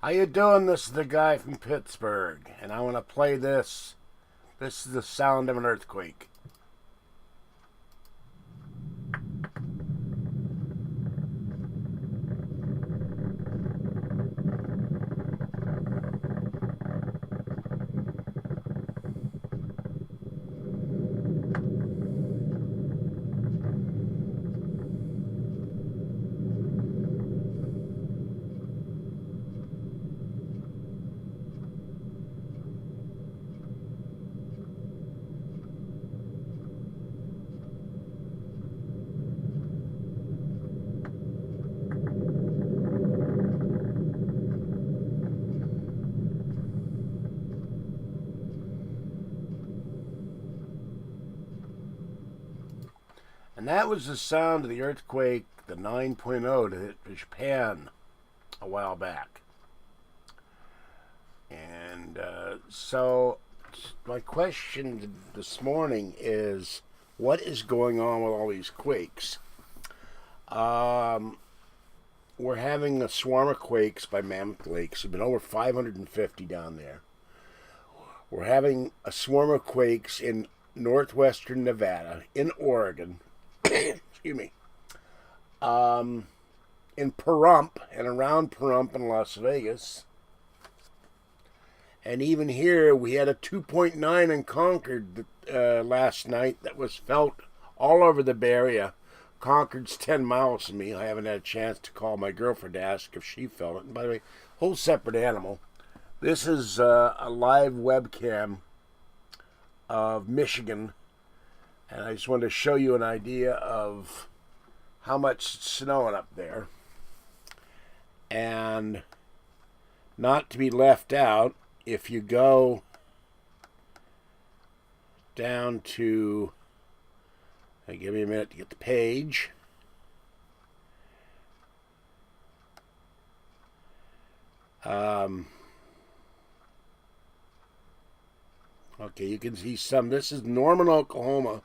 How you doing? This is the guy from Pittsburgh, and I want to play this. This is the sound of an earthquake. And that was the sound of the earthquake, the 9.0 that hit Japan a while back. And so my question this morning is, what is going on with all these quakes? We're having a swarm of quakes by Mammoth Lakes. There's been over 550 down there. We're having a swarm of quakes in northwestern Nevada, in Oregon, excuse me, in Pahrump and around Pahrump in Las Vegas. And even here, we had a 2.9 in Concord last night that was felt all over the Bay Area. Concord's 10 miles from me. I haven't had a chance to call my girlfriend to ask if she felt it. And by the way, whole separate animal. This is a live webcam of Michigan. And I just wanted to show you an idea of how much it's snowing up there. And not to be left out, if you go down to, give me a minute to get the page. Okay, you can see some. This is Norman, Oklahoma.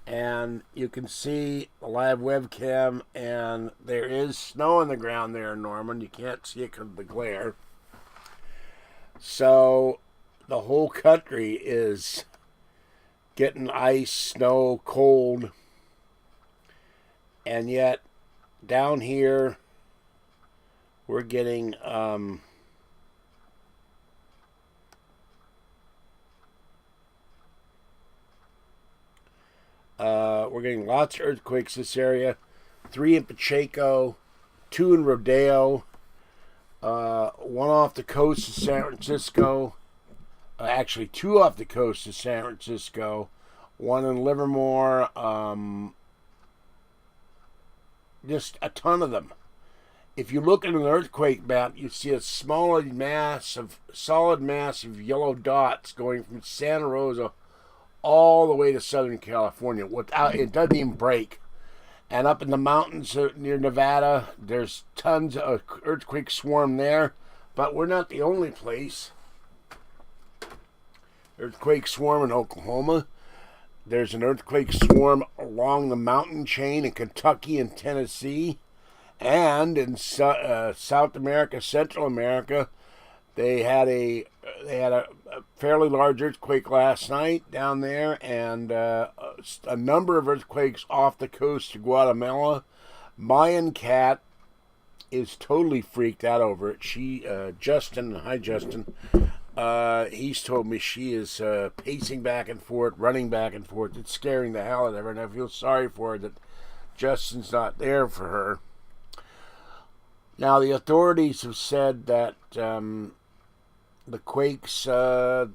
And you can see a live webcam, and there is snow on the ground there in Norman. You can't see it because of the glare. So the whole country is getting ice, snow, cold. And yet down here we're getting lots of earthquakes this area. 3 in Pacheco, 2 in Rodeo, 1 off the coast of San Francisco. Actually, 2 off the coast of San Francisco. 1 in Livermore. Just a ton of them. If you look at an earthquake map, you see a solid mass of yellow dots going from Santa Rosa all the way to Southern California. It doesn't even break. And up in the mountains near Nevada, there's tons of earthquake swarm there. But we're not the only place. Earthquake swarm in Oklahoma. There's an earthquake swarm along the mountain chain in Kentucky and Tennessee. And in South America, Central America, they had a fairly large earthquake last night down there, and a number of earthquakes off the coast of Guatemala. Mayan Cat is totally freaked out over it. Justin, hi Justin, he's told me she is pacing back and forth, running back and forth. It's scaring the hell out of her, and I feel sorry for her that Justin's not there for her. Now, the authorities have said that the quakes, they're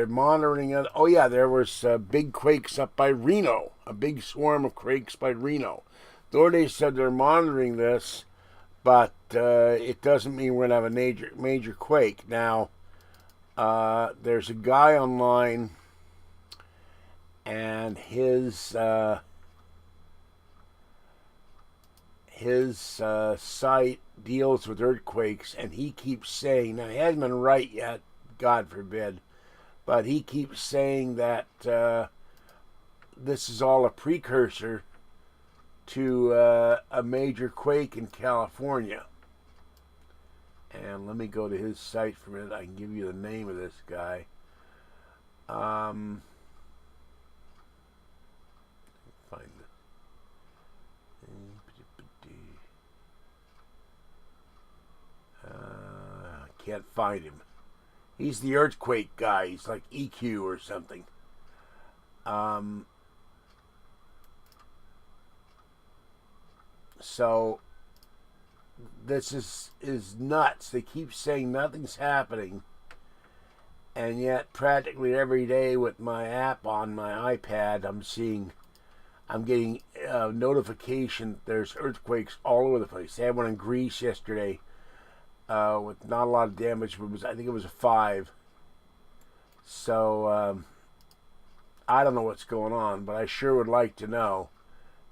monitoring it. Oh, yeah, there was big quakes up by Reno, a big swarm of quakes by Reno. Authorities said they're monitoring this, but it doesn't mean we're going to have a major quake. Now, there's a guy online, and his site deals with earthquakes, and he keeps saying, now he hasn't been right yet, God forbid, but he keeps saying that this is all a precursor to a major quake in California. And let me go to his site for a minute. I can give you the name of this guy. Find it. Can't find him. He's the earthquake guy. He's like EQ or something. So this is nuts. They keep saying nothing's happening, and yet practically every day with my app on my iPad, I'm getting notification. There's earthquakes all over the place. They had one in Greece yesterday with not a lot of damage, but I think it was a 5. So I don't know what's going on, but I sure would like to know,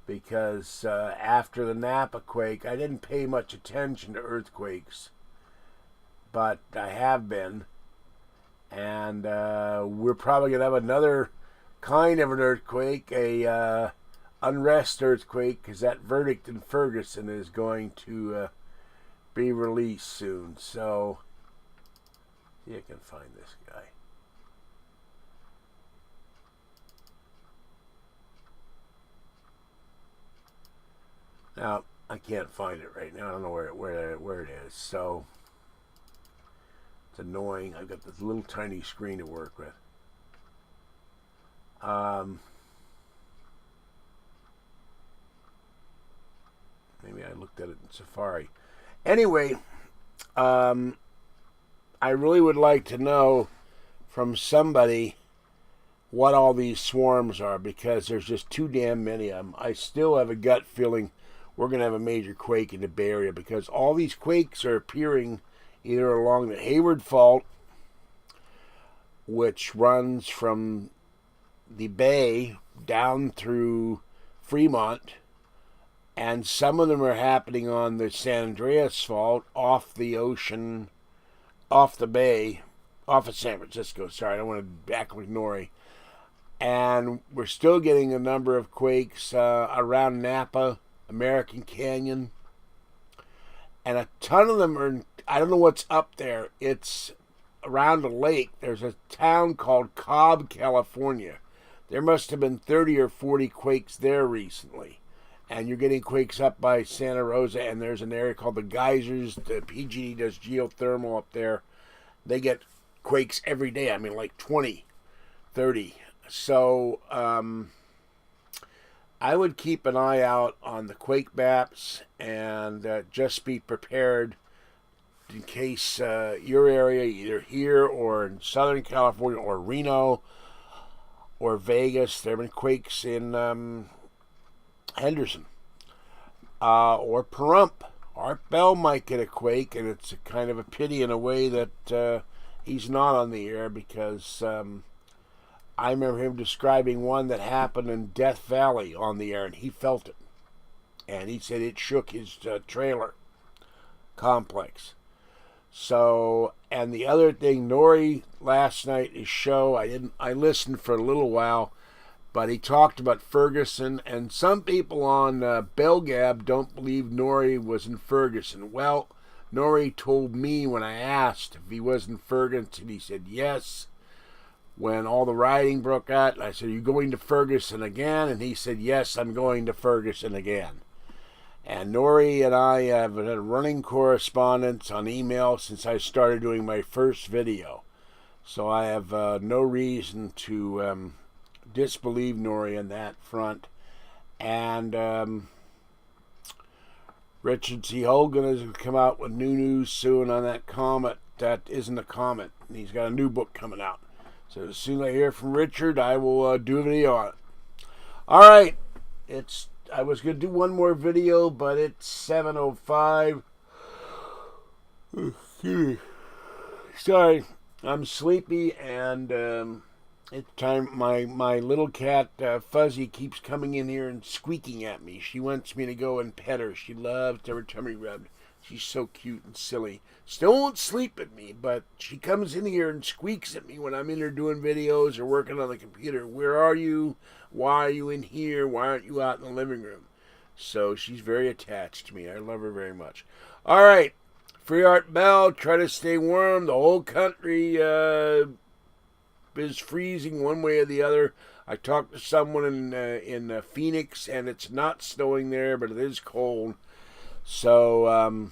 because after the Napa quake, I didn't pay much attention to earthquakes, but I have been, and we're probably going to have another kind of an earthquake, a unrest earthquake, because that verdict in Ferguson is going to be released soon. So, see if I can find this guy. Now, I can't find it right now. I don't know where it is. So, it's annoying. I've got this little tiny screen to work with. Maybe I looked at it in Safari. Anyway, I really would like to know from somebody what all these swarms are, because there's just too damn many of them. I still have a gut feeling we're going to have a major quake in the Bay Area, because all these quakes are appearing either along the Hayward Fault, which runs from the Bay down through Fremont, and some of them are happening on the San Andreas Fault off the ocean, off the Bay, off of San Francisco. Sorry, I don't want to back with Nori. And we're still getting a number of quakes around Napa, American Canyon, and a ton of them are, I don't know what's up there. It's around a lake. There's a town called Cobb, California. There must have been 30 or 40 quakes there recently. And you're getting quakes up by Santa Rosa, and there's an area called the Geysers. The PG&E does geothermal up there. They get quakes every day. I mean, like 20, 30. So, I would keep an eye out on the quake maps, and just be prepared in case your area, either here or in Southern California or Reno or Vegas, there have been quakes in Henderson or Pahrump. Art Bell might get a quake, and it's a kind of a pity in a way that he's not on the air, because I remember him describing one that happened in Death Valley on the air, and he felt it. And he said it shook his trailer complex. So, and the other thing, Nori last night, his show, I listened for a little while, but he talked about Ferguson, and some people on Belgab don't believe Nori was in Ferguson. Well, Nori told me when I asked if he was in Ferguson, he said yes. When all the rioting broke out, I said, "Are you going to Ferguson again?" And he said, "Yes, I'm going to Ferguson again." And Nori and I have had a running correspondence on email since I started doing my first video. So I have no reason to disbelieve Nori on that front. And Richard C. Hogan is going to come out with new news soon on that comet that isn't a comet. And he's got a new book coming out. So as soon as I hear from Richard, I will do a video on it. All right. I was going to do one more video, but it's 7:05. Sorry. I'm sleepy, and it's time. My little cat, Fuzzy, keeps coming in here and squeaking at me. She wants me to go and pet her. She loves to have her tummy rubbed. She's so cute and silly. Still won't sleep at me, but she comes in here and squeaks at me when I'm in here doing videos or working on the computer. Where are you? Why are you in here? Why aren't you out in the living room? So she's very attached to me. I love her very much. All right. Free Art Bell, try to stay warm. The whole country is freezing one way or the other. I talked to someone in Phoenix, and it's not snowing there, but it is cold. So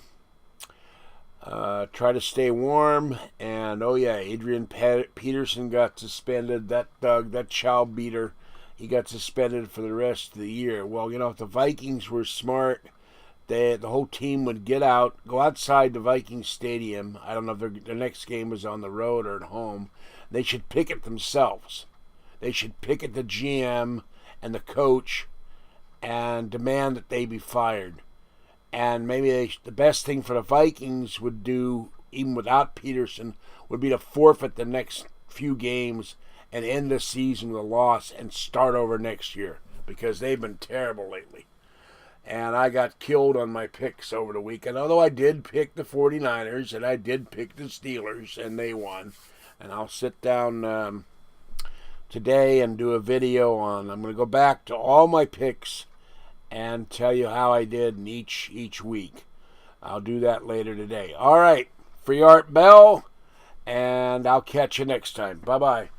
try to stay warm. And oh yeah, Adrian Peterson got suspended. That child beater, he got suspended for the rest of the year. Well, if the Vikings were smart, the whole team would go outside the Vikings stadium. I don't know if their next game was on the road or at home. They should picket themselves. They should picket the GM and the coach and demand that they be fired. And maybe the best thing for the Vikings would do, even without Peterson, would be to forfeit the next few games and end the season with a loss and start over next year, because they've been terrible lately. And I got killed on my picks over the weekend, although I did pick the 49ers and I did pick the Steelers, and they won. And I'll sit down today and do a video I'm going to go back to all my picks and tell you how I did in each week. I'll do that later today. All right, Free Art Bell, and I'll catch you next time. Bye-bye.